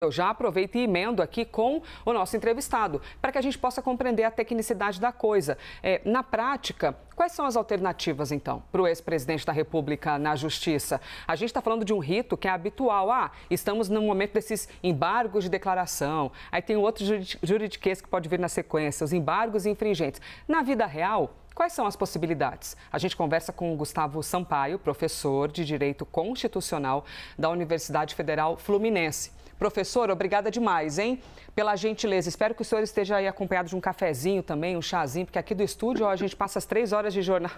Eu já aproveito e emendo aqui com o nosso entrevistado, para que a gente possa compreender a tecnicidade da coisa. Na prática, quais são as alternativas, então, para o ex-presidente da República na Justiça? A gente está falando de um rito que é habitual. Estamos no momento desses embargos de declaração. Aí tem outro juridiquês que pode vir na sequência, os embargos infringentes. Na vida real, quais são as possibilidades? A gente conversa com o Gustavo Sampaio, professor de Direito Constitucional da Universidade Federal Fluminense. Professor, obrigada demais, hein? Pela gentileza. Espero que o senhor esteja aí acompanhado de um cafezinho também, um chazinho, porque aqui do estúdio a gente passa as 3 horas de jornal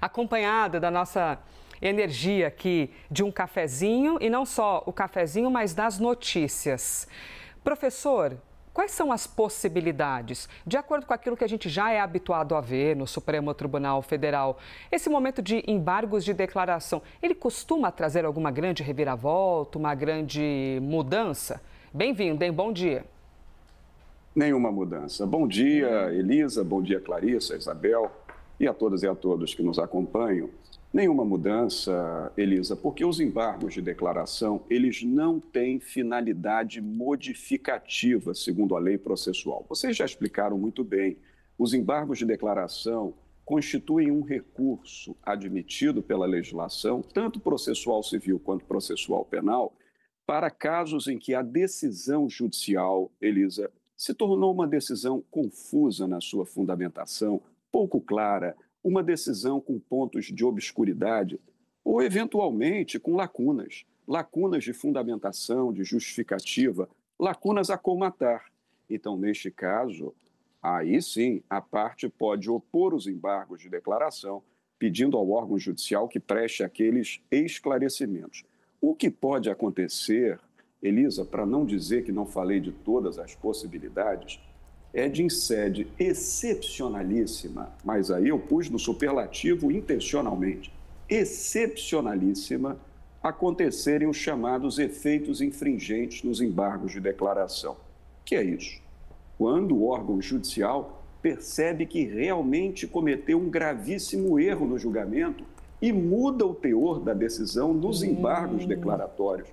acompanhada da nossa energia aqui de um cafezinho, e não só o cafezinho, mas das notícias. Professor, quais são as possibilidades? De acordo com aquilo que a gente já é habituado a ver no Supremo Tribunal Federal, esse momento de embargos de declaração, ele costuma trazer alguma grande reviravolta, uma grande mudança? Bem-vindo, hein? Bom dia. Nenhuma mudança. Bom dia, Elisa, bom dia, Clarissa, Isabel e a todas e a todos que nos acompanham. Nenhuma mudança, Elisa, porque os embargos de declaração, eles não têm finalidade modificativa, segundo a lei processual. Vocês já explicaram muito bem. Os embargos de declaração constituem um recurso admitido pela legislação, tanto processual civil quanto processual penal, para casos em que a decisão judicial, Elisa, se tornou uma decisão confusa na sua fundamentação, pouco clara, uma decisão com pontos de obscuridade ou, eventualmente, com lacunas de fundamentação, de justificativa, lacunas a colmatar. Então, neste caso, aí sim, a parte pode opor os embargos de declaração, pedindo ao órgão judicial que preste aqueles esclarecimentos. O que pode acontecer, Elisa, para não dizer que não falei de todas as possibilidades, é de em sede excepcionalíssima, mas aí eu pus no superlativo intencionalmente, excepcionalíssima, acontecerem os chamados efeitos infringentes nos embargos de declaração. O que é isso? Quando o órgão judicial percebe que realmente cometeu um gravíssimo erro no julgamento e muda o teor da decisão nos embargos declaratórios.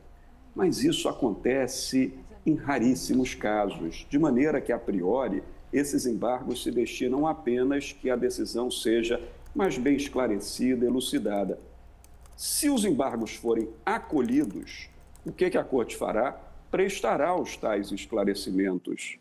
Mas isso acontece em raríssimos casos, de maneira que, a priori, esses embargos se destinam apenas que a decisão seja mais bem esclarecida, elucidada. Se os embargos forem acolhidos, o que a Corte fará? Prestará os tais esclarecimentos.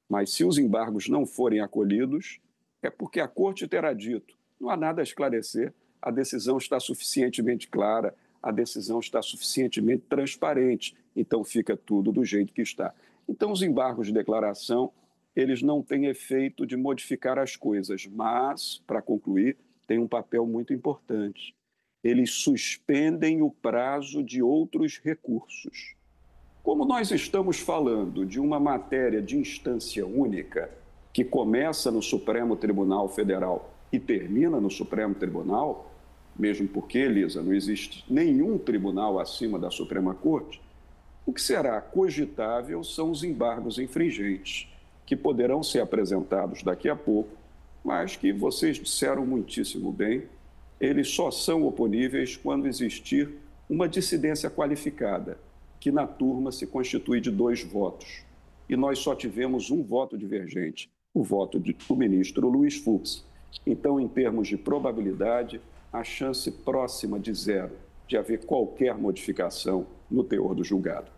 Mas se os embargos não forem acolhidos, é porque a Corte terá dito: não há nada a esclarecer, a decisão está suficientemente clara, a decisão está suficientemente transparente, então fica tudo do jeito que está. Então, os embargos de declaração, eles não têm efeito de modificar as coisas, mas, para concluir, tem um papel muito importante. Eles suspendem o prazo de outros recursos. Como nós estamos falando de uma matéria de instância única, que começa no Supremo Tribunal Federal e termina no Supremo Tribunal, mesmo porque, Elisa, não existe nenhum tribunal acima da Suprema Corte, o que será cogitável são os embargos infringentes, que poderão ser apresentados daqui a pouco, mas que vocês disseram muitíssimo bem, eles só são oponíveis quando existir uma dissidência qualificada, que na turma se constitui de 2 votos. E nós só tivemos um voto divergente, o voto do ministro Luiz Fux. Então, em termos de probabilidade, a chance próxima de 0 de haver qualquer modificação no teor do julgado.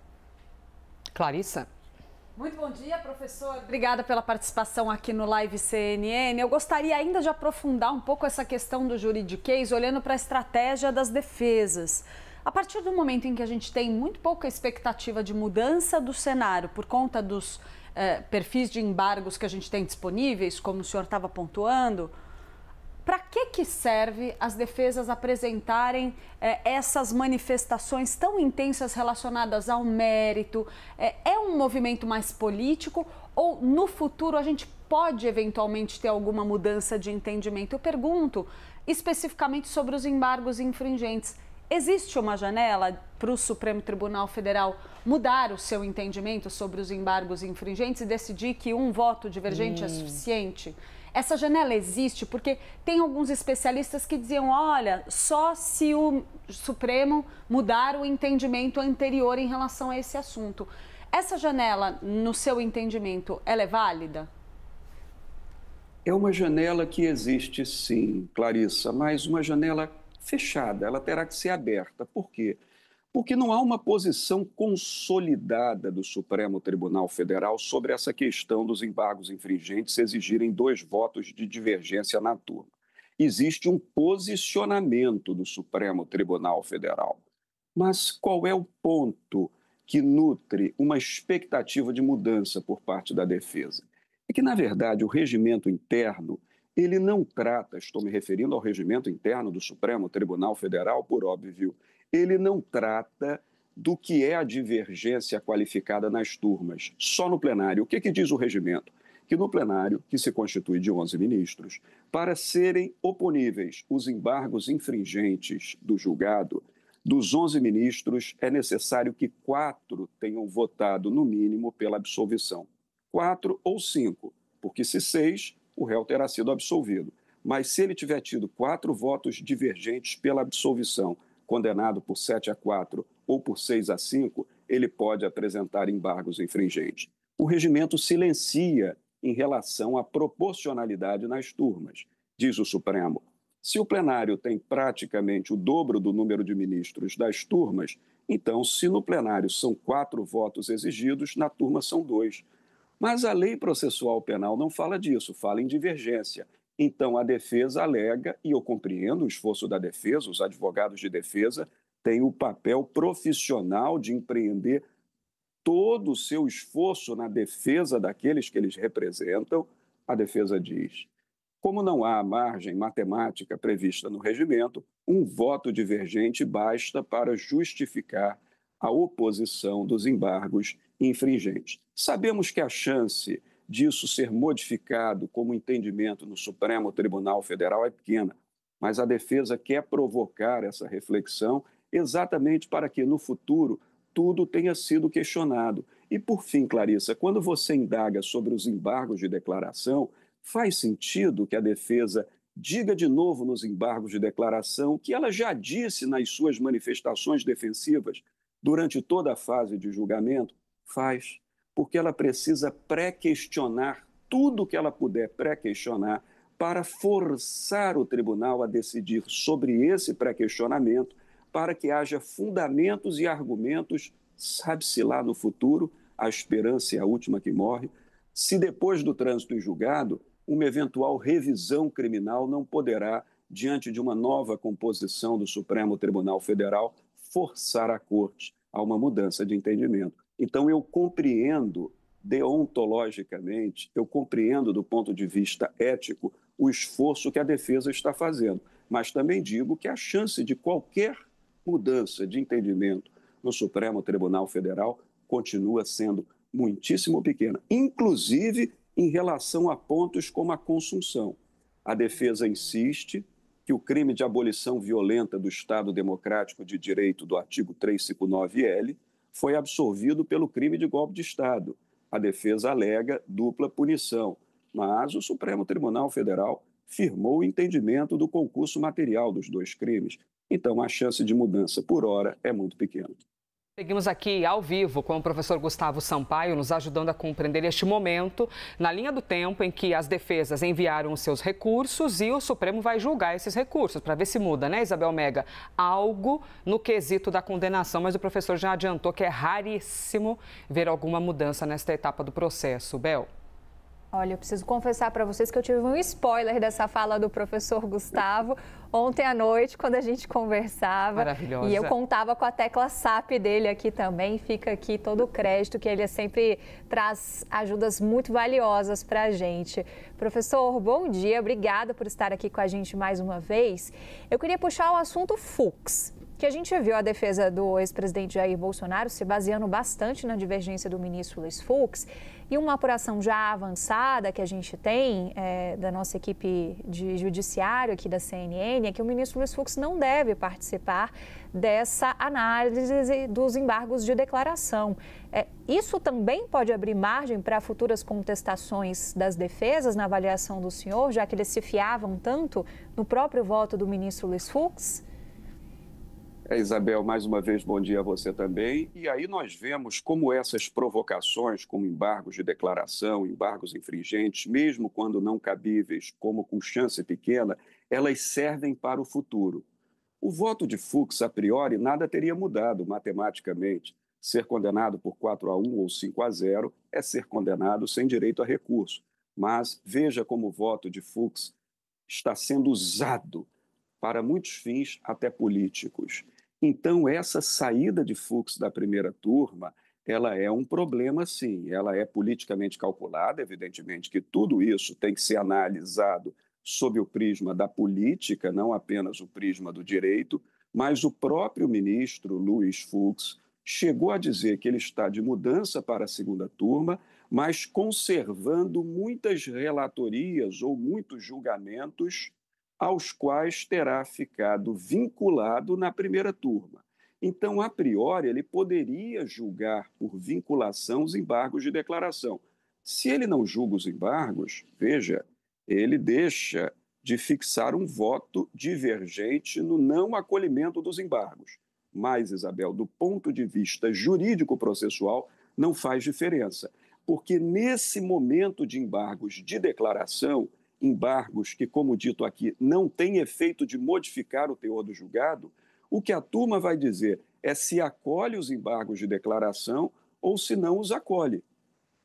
Clarissa. Muito bom dia, professor. Obrigada pela participação aqui no Live CNN. Eu gostaria ainda de aprofundar um pouco essa questão do juridiquês, olhando para a estratégia das defesas. A partir do momento em que a gente tem muito pouca expectativa de mudança do cenário por conta dos perfis de embargos que a gente tem disponíveis, como o senhor estava pontuando, para que serve as defesas apresentarem essas manifestações tão intensas relacionadas ao mérito? É um movimento mais político ou no futuro a gente pode eventualmente ter alguma mudança de entendimento? Eu pergunto especificamente sobre os embargos infringentes. Existe uma janela para o Supremo Tribunal Federal mudar o seu entendimento sobre os embargos infringentes e decidir que um voto divergente é suficiente? Essa janela existe porque tem alguns especialistas que diziam, olha, só se o Supremo mudar o entendimento anterior em relação a esse assunto. Essa janela, no seu entendimento, ela é válida? É uma janela que existe sim, Clarissa, mas uma janela fechada, ela terá que ser aberta. Por quê? Porque não há uma posição consolidada do Supremo Tribunal Federal sobre essa questão dos embargos infringentes exigirem 2 votos de divergência na turma. Existe um posicionamento do Supremo Tribunal Federal. Mas qual é o ponto que nutre uma expectativa de mudança por parte da defesa? É que, na verdade, o regimento interno, ele não trata, estou me referindo ao regimento interno do Supremo Tribunal Federal, por óbvio, ele não trata do que é a divergência qualificada nas turmas, só no plenário. O que diz o regimento? Que no plenário, que se constitui de 11 ministros, para serem oponíveis os embargos infringentes do julgado, dos 11 ministros, é necessário que 4 tenham votado, no mínimo, pela absolvição. 4 ou 5, porque se 6, o réu terá sido absolvido. Mas se ele tiver tido 4 votos divergentes pela absolvição, condenado por 7-4 ou por 6-5, ele pode apresentar embargos infringentes. O regimento silencia em relação à proporcionalidade nas turmas, diz o Supremo. Se o plenário tem praticamente o dobro do número de ministros das turmas, então, se no plenário são 4 votos exigidos, na turma são 2. Mas a lei processual penal não fala disso, fala em divergência. Então, a defesa alega, e eu compreendo o esforço da defesa, os advogados de defesa têm o papel profissional de empreender todo o seu esforço na defesa daqueles que eles representam. A defesa diz: como não há margem matemática prevista no regimento, um voto divergente basta para justificar a oposição dos embargos infringentes. Sabemos que a chance disso ser modificado como entendimento no Supremo Tribunal Federal é pequena, mas a defesa quer provocar essa reflexão exatamente para que, no futuro, tudo tenha sido questionado. E, por fim, Clarissa, quando você indaga sobre os embargos de declaração, faz sentido que a defesa diga de novo nos embargos de declaração o que ela já disse nas suas manifestações defensivas durante toda a fase de julgamento? Faz, porque ela precisa pré-questionar tudo o que ela puder pré-questionar para forçar o tribunal a decidir sobre esse pré-questionamento, para que haja fundamentos e argumentos, sabe-se lá no futuro, a esperança é a última que morre, se depois do trânsito em julgado, uma eventual revisão criminal não poderá, diante de uma nova composição do Supremo Tribunal Federal, forçar a Corte a uma mudança de entendimento. Então, eu compreendo deontologicamente, eu compreendo do ponto de vista ético o esforço que a defesa está fazendo, mas também digo que a chance de qualquer mudança de entendimento no Supremo Tribunal Federal continua sendo muitíssimo pequena, inclusive em relação a pontos como a consunção. A defesa insiste que o crime de abolição violenta do Estado Democrático de Direito do artigo 359-L foi absolvido pelo crime de golpe de Estado. A defesa alega dupla punição, mas o Supremo Tribunal Federal firmou o entendimento do concurso material dos 2 crimes. Então, a chance de mudança por hora é muito pequena. Seguimos aqui ao vivo com o professor Gustavo Sampaio, nos ajudando a compreender este momento, na linha do tempo em que as defesas enviaram os seus recursos e o Supremo vai julgar esses recursos, para ver se muda, né, Isabel Mega? Algo no quesito da condenação, mas o professor já adiantou que é raríssimo ver alguma mudança nesta etapa do processo. Bel? Olha, eu preciso confessar para vocês que eu tive um spoiler dessa fala do professor Gustavo ontem à noite, quando a gente conversava. Maravilhosa. E eu contava com a tecla SAP dele aqui também. Fica aqui todo o crédito, que ele sempre traz ajudas muito valiosas para a gente. Professor, bom dia. Obrigada por estar aqui com a gente mais uma vez. Eu queria puxar o assunto Fux, que a gente viu a defesa do ex-presidente Jair Bolsonaro se baseando bastante na divergência do ministro Luiz Fux, e uma apuração já avançada que a gente tem da nossa equipe de judiciário aqui da CNN é que o ministro Luiz Fux não deve participar dessa análise dos embargos de declaração. Isso também pode abrir margem para futuras contestações das defesas na avaliação do senhor, já que eles se fiavam tanto no próprio voto do ministro Luiz Fux? Isabel, mais uma vez, bom dia a você também. E aí nós vemos como essas provocações, como embargos de declaração, embargos infringentes, mesmo quando não cabíveis, como com chance pequena, elas servem para o futuro. O voto de Fux, a priori, nada teria mudado matematicamente. Ser condenado por 4-1 ou 5-0 é ser condenado sem direito a recurso. Mas veja como o voto de Fux está sendo usado para muitos fins, até políticos. Então, essa saída de Fux da primeira turma, ela é um problema, sim. Ela é politicamente calculada, evidentemente que tudo isso tem que ser analisado sob o prisma da política, não apenas o prisma do direito, mas o próprio ministro Luiz Fux chegou a dizer que ele está de mudança para a segunda turma, mas conservando muitas relatorias ou muitos julgamentos aos quais terá ficado vinculado na primeira turma. Então, a priori, ele poderia julgar por vinculação os embargos de declaração. Se ele não julga os embargos, veja, ele deixa de fixar um voto divergente no não acolhimento dos embargos. Mas, Isabel, do ponto de vista jurídico-processual, não faz diferença, porque nesse momento de embargos de declaração, embargos que, como dito aqui, não têm efeito de modificar o teor do julgado, o que a turma vai dizer é se acolhe os embargos de declaração ou se não os acolhe.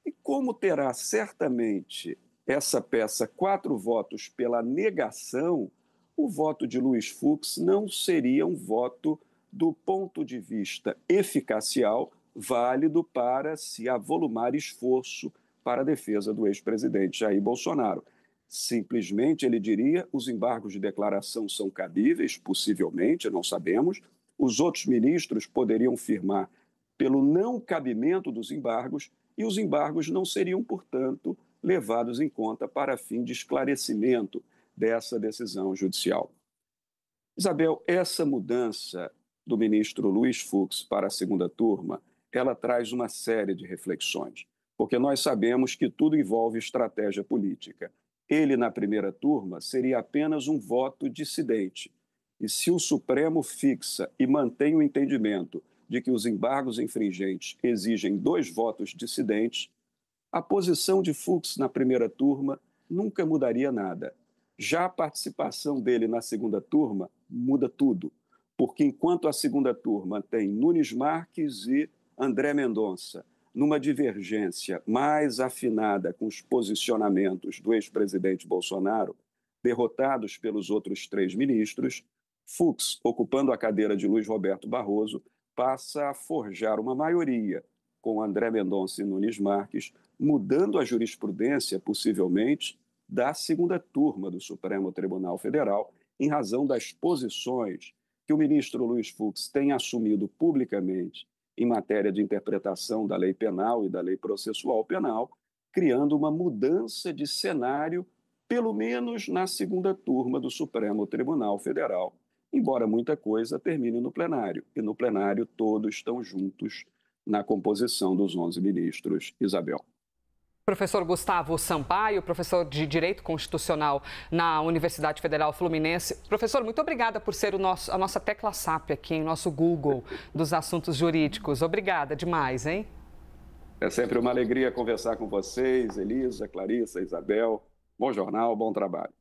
E como terá certamente essa peça 4 votos pela negação, o voto de Luiz Fux não seria um voto do ponto de vista eficacial válido para se avolumar esforço para a defesa do ex-presidente Jair Bolsonaro. Simplesmente ele diria: os embargos de declaração são cabíveis, possivelmente, não sabemos. Os outros ministros poderiam firmar pelo não cabimento dos embargos e os embargos não seriam, portanto, levados em conta para fim de esclarecimento dessa decisão judicial. Isabel, essa mudança do ministro Luiz Fux para a segunda turma, ela traz uma série de reflexões, porque nós sabemos que tudo envolve estratégia política. Ele, na primeira turma, seria apenas um voto dissidente. E se o Supremo fixa e mantém o entendimento de que os embargos infringentes exigem 2 votos dissidentes, a posição de Fux na primeira turma nunca mudaria nada. Já a participação dele na segunda turma muda tudo, porque enquanto a segunda turma tem Nunes Marques e André Mendonça, numa divergência mais afinada com os posicionamentos do ex-presidente Bolsonaro, derrotados pelos outros 3 ministros, Fux, ocupando a cadeira de Luiz Roberto Barroso, passa a forjar uma maioria com André Mendonça e Nunes Marques, mudando a jurisprudência, possivelmente, da segunda turma do Supremo Tribunal Federal, em razão das posições que o ministro Luiz Fux tem assumido publicamente em matéria de interpretação da lei penal e da lei processual penal, criando uma mudança de cenário, pelo menos na segunda turma do Supremo Tribunal Federal, embora muita coisa termine no plenário, e no plenário todos estão juntos na composição dos 11 ministros. Isabel. Professor Gustavo Sampaio, professor de Direito Constitucional na Universidade Federal Fluminense. Professor, muito obrigada por ser a nossa tecla SAP aqui, em nosso Google dos assuntos jurídicos. Obrigada demais, hein? É sempre uma alegria conversar com vocês, Elisa, Clarissa, Isabel. Bom jornal, bom trabalho.